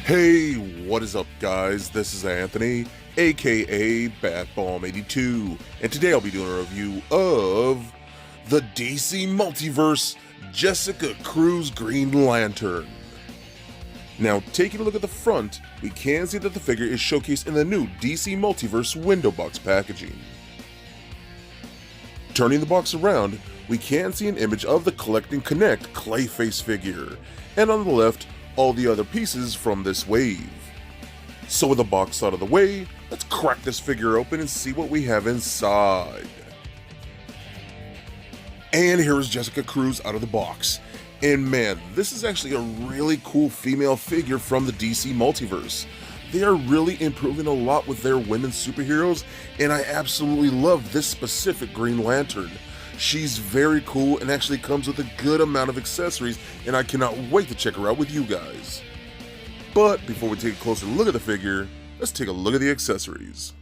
Hey, what is up, guys? This is Anthony, aka BatBomb82, and today I'll be doing a review of the DC Multiverse Jessica Cruz Green Lantern. Now, taking a look at the front, we can see that the figure is showcased in the new DC Multiverse window box packaging. Turning the box around, we can see an image of the Collect and Connect Clayface figure, and on the left, all the other pieces from this wave. So with the box out of the way, let's crack this figure open and see what we have inside. And here is Jessica Cruz out of the box. And man, this is actually a really cool female figure from the DC Multiverse. They are really improving a lot with their women superheroes, and I absolutely love this specific Green Lantern. She's very cool and actually comes with a good amount of accessories, and I cannot wait to check her out with you guys. But before we take a closer look at the figure, let's take a look at the accessories.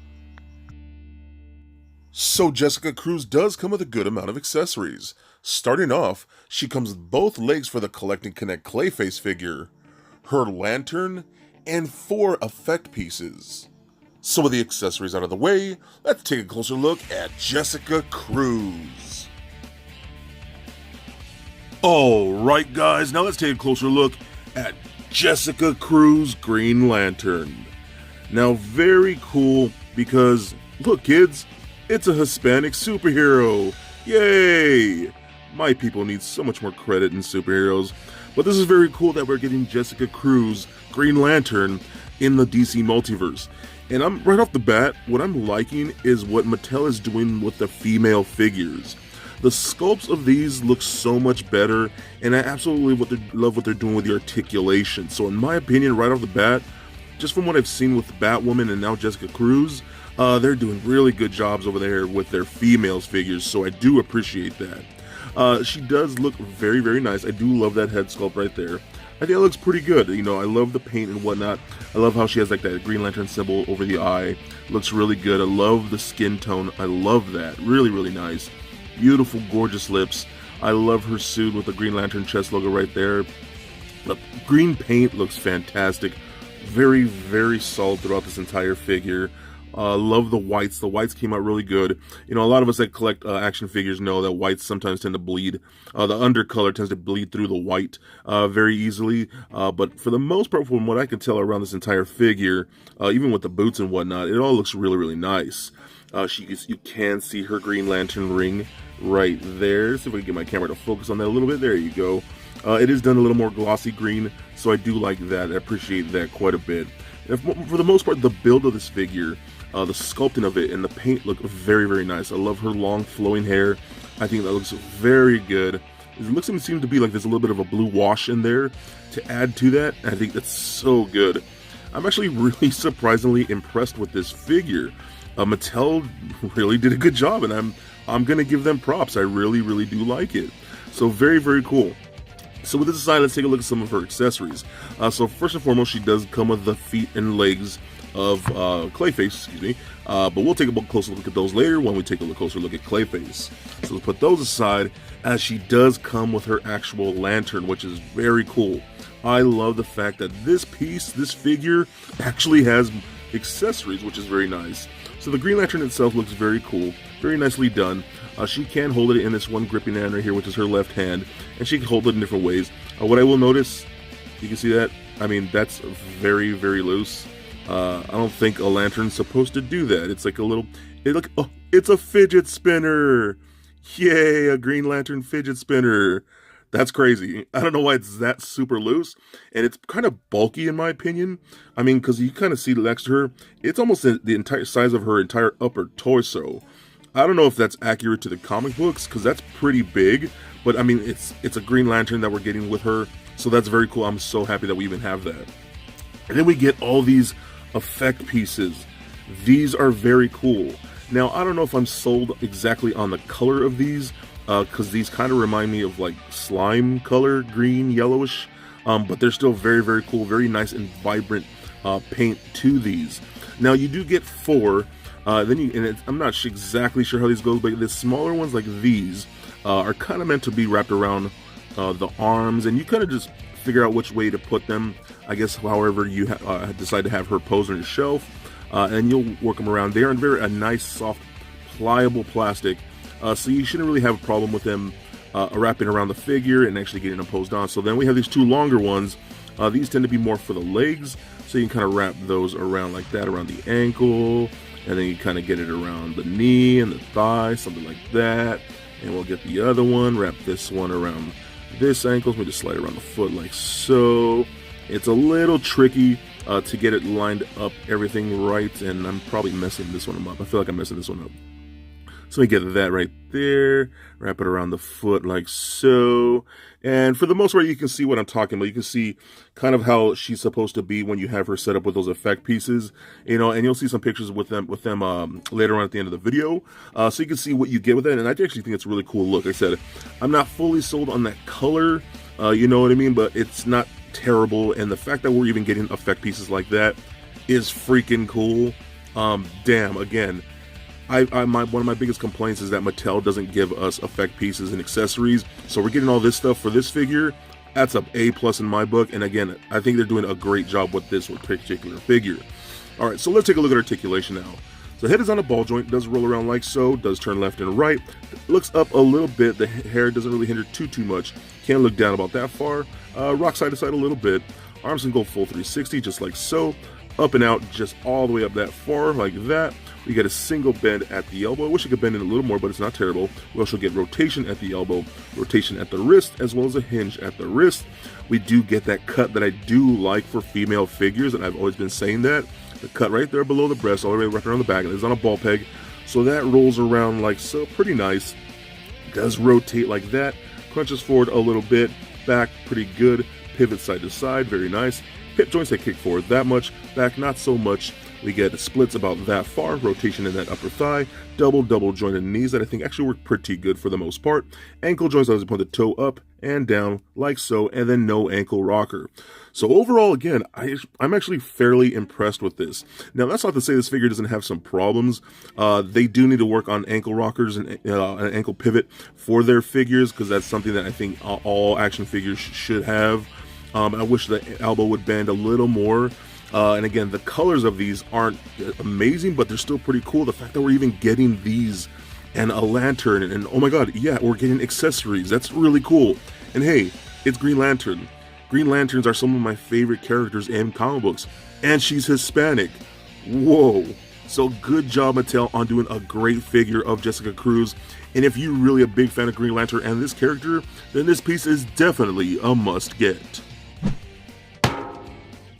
So Jessica Cruz does come with a good amount of accessories. Starting off, she comes with both legs for the Collect and Connect Clayface figure, her lantern, and 4 effect pieces. So with the accessories out of the way, let's take a closer look at Jessica Cruz. Alright guys, now let's take a closer look at Jessica Cruz Green Lantern. Now very cool because, look kids, it's a Hispanic superhero. Yay! My people need so much more credit in superheroes, but this is very cool that we're getting Jessica Cruz Green Lantern in the DC Multiverse. And I'm right off the bat, what I'm liking is what Mattel is doing with the female figures. The sculpts of these look so much better, and I absolutely love what they're doing with the articulation. So in my opinion, right off the bat, just from what I've seen with Batwoman and now Jessica Cruz, they're doing really good jobs over there with their females figures, so I do appreciate that. She does look very, very nice. I do love that head sculpt right there. I think it looks pretty good. You know, I love the paint and whatnot. I love how she has like that Green Lantern symbol over the eye. Looks really good. I love the skin tone. I love that. Really, really nice. Beautiful, gorgeous lips. I love her suit with the Green Lantern chest logo right there. The green paint looks fantastic. Very, very solid throughout this entire figure. Love the whites. The whites came out really good. You know, a lot of us that collect action figures know that whites sometimes tend to bleed. The undercolor tends to bleed through the white very easily. But for the most part, from what I can tell around this entire figure, even with the boots and whatnot, it all looks really, really nice. You can see her Green Lantern ring right there. See if I can get my camera to focus on that a little bit. There you go. It is done a little more glossy green, so I do like that. I appreciate that quite a bit. And for the most part, the build of this figure, the sculpting of it and the paint look very, very nice. I love her long flowing hair. I think that looks very good. It looks and seems to be like there's a little bit of a blue wash in there to add to that. I think that's so good. I'm actually really surprisingly impressed with this figure. Mattel really did a good job, and I'm gonna give them props. I really, really do like it. So very, very cool. So with this aside, let's take a look at some of her accessories. So first and foremost, she does come with the feet and legs of Clayface, excuse me. But we'll take a closer look at those later when we take a closer look at Clayface. So let's put those aside, as she does come with her actual lantern, which is very cool. I love the fact that this figure, actually has accessories, which is very nice. So the Green Lantern itself looks very cool, very nicely done. She can hold it in this one gripping hand right here, which is her left hand, and she can hold it in different ways. What I will notice, you can see that, I mean, that's very, very loose. I don't think a lantern's supposed to do that. It's like a little, oh, it's a fidget spinner! Yay, a Green Lantern fidget spinner! That's crazy. I don't know why it's that super loose, and it's kind of bulky in my opinion. I mean, because you kind of see next to her, it's almost the entire size of her entire upper torso. I don't know if that's accurate to the comic books, because that's pretty big, but I mean, it's a Green Lantern that we're getting with her, so that's very cool. I'm so happy that we even have that. And then we get all these effect pieces. These are very cool. Now, I don't know if I'm sold exactly on the color of these, because these kind of remind me of like slime color, green, yellowish, but they're still very, very cool, very nice and vibrant paint to these. Now, you do get 4. I'm not exactly sure how these go, but the smaller ones like these are kind of meant to be wrapped around the arms, and you kind of just figure out which way to put them. I guess however you decide to have her pose on your shelf, and you'll work them around there. And a nice, soft, pliable plastic, so you shouldn't really have a problem with them wrapping around the figure and actually getting them posed on. So then we have these two longer ones. These tend to be more for the legs, so you can kind of wrap those around like that, around the ankle, and then you kind of get it around the knee and the thigh, something like that. And we'll get the other one, wrap this one around this ankle. We just slide it around the foot like so. It's a little tricky to get it lined up, everything right, and I'm probably messing this one up. I feel like I'm messing this one up. So we get that right there, wrap it around the foot like so. And for the most part, you can see what I'm talking about. You can see kind of how she's supposed to be when you have her set up with those effect pieces, you know, and you'll see some pictures with them later on at the end of the video. So you can see what you get with it. And I actually think it's a really cool look. Like I said, I'm not fully sold on that color, you know what I mean? But it's not terrible. And the fact that we're even getting effect pieces like that is freaking cool. Damn, again, one of my biggest complaints is that Mattel doesn't give us effect pieces and accessories. So we're getting all this stuff for this figure. That's a A+ in my book. And again, I think they're doing a great job with this particular figure. All right, so let's take a look at articulation now. So head is on a ball joint, does roll around like so, does turn left and right, looks up a little bit. The hair doesn't really hinder too much. Can't look down about that far. Rock side to side a little bit. Arms can go full 360, just like so. Up and out, just all the way up that far, like that. We get a single bend at the elbow. I wish I could bend it a little more, but it's not terrible. We also get rotation at the elbow, rotation at the wrist, as well as a hinge at the wrist. We do get that cut that I do like for female figures, and I've always been saying that. The cut right there below the breast, all the way right around the back, and it's on a ball peg. So that rolls around like so, pretty nice. Does rotate like that, crunches forward a little bit, back pretty good, pivot side to side, very nice. Hip joints that kick forward that much, back not so much. We get splits about that far, rotation in that upper thigh, double jointed knees that I think actually work pretty good for the most part. Ankle joints, I was put the toe up and down like so, and then no ankle rocker. So overall, again, I'm actually fairly impressed with this. Now, that's not to say this figure doesn't have some problems. They do need to work on ankle rockers and an ankle pivot for their figures, because that's something that I think all action figures should have. I wish the elbow would bend a little more. And again, the colors of these aren't amazing, but they're still pretty cool. The fact that we're even getting these and a lantern, and oh my god, yeah, we're getting accessories. That's really cool. And hey, it's Green Lantern. Green Lanterns are some of my favorite characters in comic books, and she's Hispanic. Whoa. So good job, Mattel, on doing a great figure of Jessica Cruz. And if you're really a big fan of Green Lantern and this character, then this piece is definitely a must get.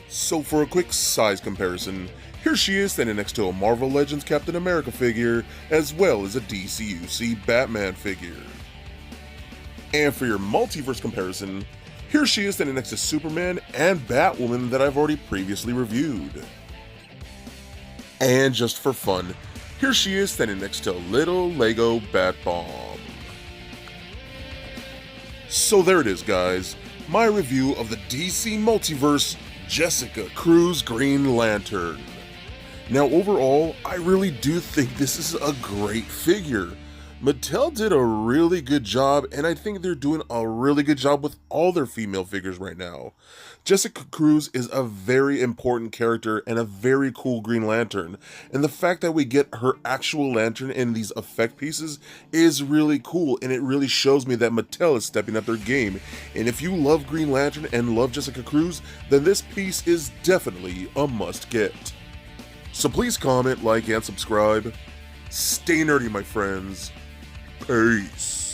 So for a quick size comparison, here she is standing next to a Marvel Legends Captain America figure, as well as a DCUC Batman figure. And for your multiverse comparison, here she is standing next to Superman and Batwoman that I've already previously reviewed. And just for fun, here she is standing next to little Lego Bat-Bomb. So there it is, guys, my review of the DC Multiverse Jessica Cruz Green Lantern. Now overall, I really do think this is a great figure. Mattel did a really good job, and I think they're doing a really good job with all their female figures right now. Jessica Cruz is a very important character and a very cool Green Lantern, and the fact that we get her actual lantern in these effect pieces is really cool, and it really shows me that Mattel is stepping up their game. And if you love Green Lantern and love Jessica Cruz, then this piece is definitely a must get. So please comment, like, and subscribe. Stay nerdy, my friends. Peace.